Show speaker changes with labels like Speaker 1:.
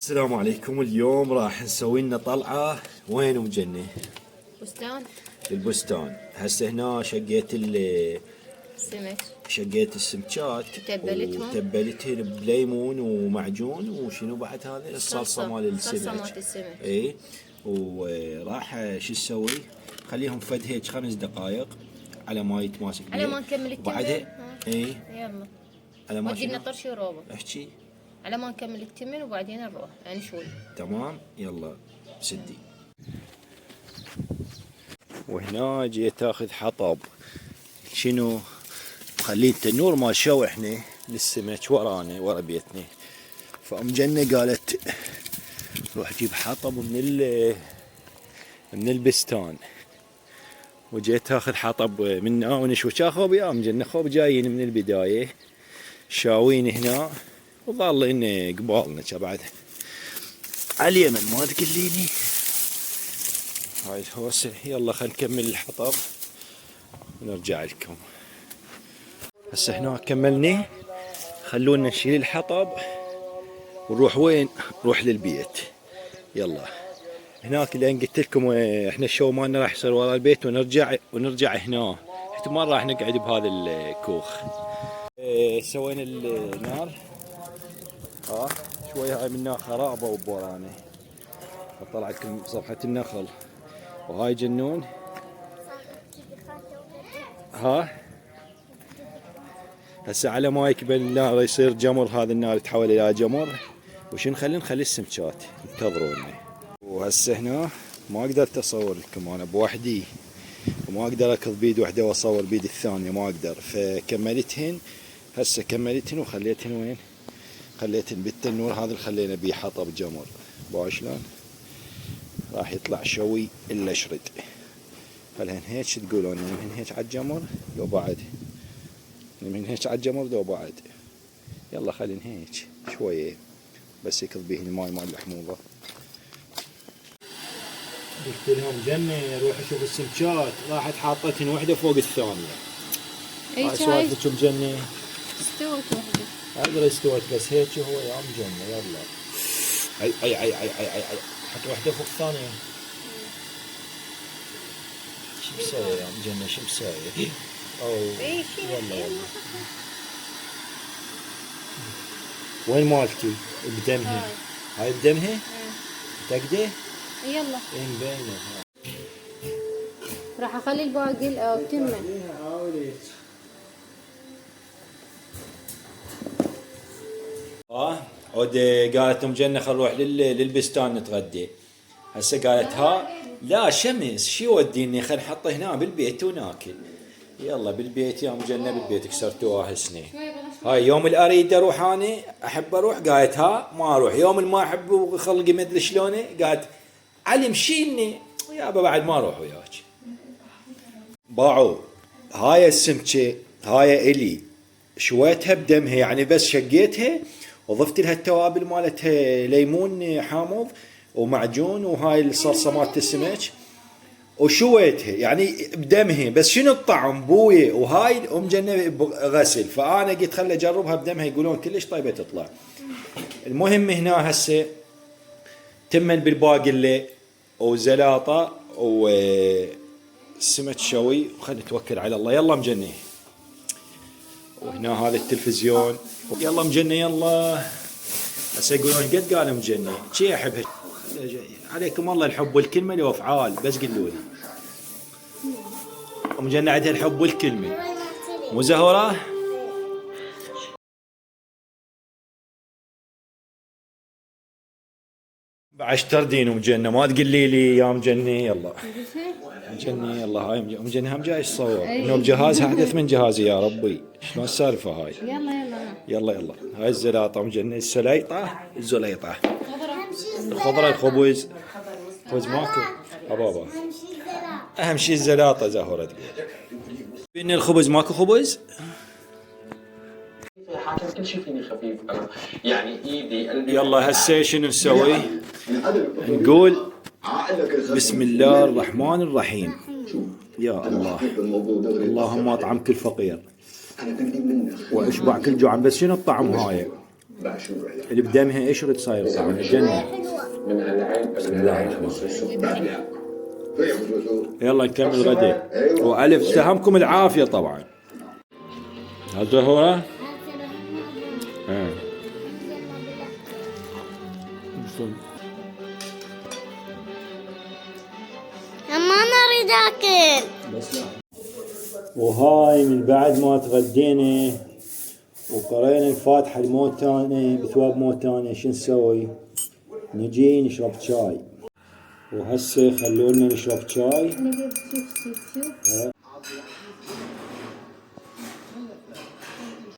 Speaker 1: السلام عليكم. اليوم راح نسوي لنا طلعة. وين مجني؟
Speaker 2: بستان
Speaker 1: البستان. هسه هنا
Speaker 2: سمك.
Speaker 1: شقيت السمكات
Speaker 2: وتبلتهم.
Speaker 1: وتبلتهن بليمون ومعجون وشنو بعد هذا الصلصة مال السمك.
Speaker 2: صلصة مال السمك.
Speaker 1: اي. وراح شو نسوي؟ خليهم فد هيك 5 دقائق على ما يتماسك
Speaker 2: على ما نكمل التمر.
Speaker 1: وبعدها اي
Speaker 2: يلا
Speaker 1: على ما
Speaker 2: ودي لنا طرش وروبه.
Speaker 1: احكي.
Speaker 2: على ما نكمل التمر وبعدين نروح يعني شوي.
Speaker 1: تمام يلا سدي. وهنا جيت اخذ حطب. شنو؟ مخلين التنور مال شوي احنا للسمك ورانا ورا بيتنا. فام جنة قالت روح جيب حطب من البستان. وجيت اخذ حطب منها ونشوي. خوب يا ام جنة خوب جايين من البداية شاوين هنا وظالين قبالنا بعد على اليمن ما تقليني. هاي الهوسة. يلا خلينا نكمل الحطب ونرجع لكم. هسه هنا كملنا. خلونا نشيل الحطب ونروح وين؟ نروح للبيت. يلا هناك لان قلت لكم احنا الشو مالنا راح يصير ورا البيت ونرجع هنا. احتمال راح نقعد بهذا الكوخ. سوينا النار. شوية هاي منها خرابة وبورانة. اطلع لكم صفحة النخل. وهاي جنون. هسه على ما يكبل النار يصير جمر. هذا النار يتحول الى جمر. نخلي السمكات ينتظرونا. وهسه هنا ما قدرت اصور لكم انا بوحدي وما اقدر اخذ بيد واحده واصور بيد الثانيه ما اقدر. فكملتهن. هسه كملتهن وخليتهن وين؟ خليتهن بالتنور هذا اللي خلينا بيه حطب جمر. باو شلون؟ راح يطلع شوي الا شرد. هلهن هيك تقولون من هيك على الجمر لو بعد؟ من هيك على الجمر لو بعد؟ يلا خلين هيك شويه بس يكض بيه الماي مال الحموضه. قلت لهم جنة روح شوف السمكات. راحت حاطتهن وحده فوق الثانيه.
Speaker 2: اي
Speaker 1: سوالفكم جنة.
Speaker 2: استوت وحده.
Speaker 1: اقدر استوت بس هيك هو يا ام جنة. يلا اي حط وحده فوق الثانيه. شو مسوي يا ام جنة؟ شو مسوي؟ يلا وين مالتي؟ بدمها. هاي بدمها؟ تقدي؟
Speaker 2: يلا
Speaker 1: مبينه.
Speaker 2: راح اخلي الباقي التمر.
Speaker 1: عود قالت ام جنة خل نروح للبستان نتغدى. هسه قالت لا شمس شي وديني خل نحطه هنا بالبيت وناكل. يلا بالبيت يا ام جنة بالبيت كسرتوها سنين. هاي يوم اللي اريد اروح انا احب اروح قالت ما اروح. يوم اللي ما احب وخلقي مدري شلونه قالت علي مشيلني يابا بعد ما اروح وياك. باعوا هاي السمكه هاي الي شويتها بدمها يعني بس شقيتها وضفت لها التوابل مالتها ليمون حامض ومعجون وهاي الصلصه مالت السمك وشويتها يعني بدمها بس شنو الطعم بويه. وهاي ام جنة غسل فانا قلت خلي اجربها بدمها يقولون كلش طيبه تطلع. المهم هنا هسه تمن بالباقله وزلاطه وسمك شوي وخلي نتوكل على الله. يلا مجني. وهنا هذا التلفزيون. يلا مجني يلا. هسه يقولون قد قال مجني شي احبها. عليكم الله الحب والكلمه لو افعال بس قولوا لي. مجني عندها الحب والكلمه مو زهره. بعد تردين مجنة ما تقولي لي يا مجني. يلا مجني يلا. هاي مجني هم جاي تصور انه بجهازها احدث من جهازي يا ربي. شلون السالفه هاي؟ يلا هاي الزلاطه مجني. السليطه الزليطه الخضره الخبز. خبز ماكو بابا. اهم شيء الزلاطه زهره تقول. بين الخبز ماكو خبز.
Speaker 3: حاكم كل شيء فيني خفيف انا يعني ايدي قلبي.
Speaker 1: يلا هسه شنو نسوي؟ نقول بسم الله الرحمن الرحيم. يا الله اللهم اطعم كل فقير واشبع كل جوع. بس شنو الطعم هاي؟
Speaker 3: بعشوره يعني.
Speaker 1: اللي بدمها ايش رد صاير طبعا الجنة.
Speaker 3: من هالعين
Speaker 1: بسم الله الرحمن الرحيم.
Speaker 3: بعدها.
Speaker 1: يلا نكمل غدا. والف تهمكم العافية طبعا. هذا هو.
Speaker 4: ما نريد اكل.
Speaker 1: وهاي من بعد ما تغدينا وقرينا الفاتحة الموتانة بثواب موتانة شو نسوي؟ نجي نشرب شاي. وهسه خلونا نشرب شاي.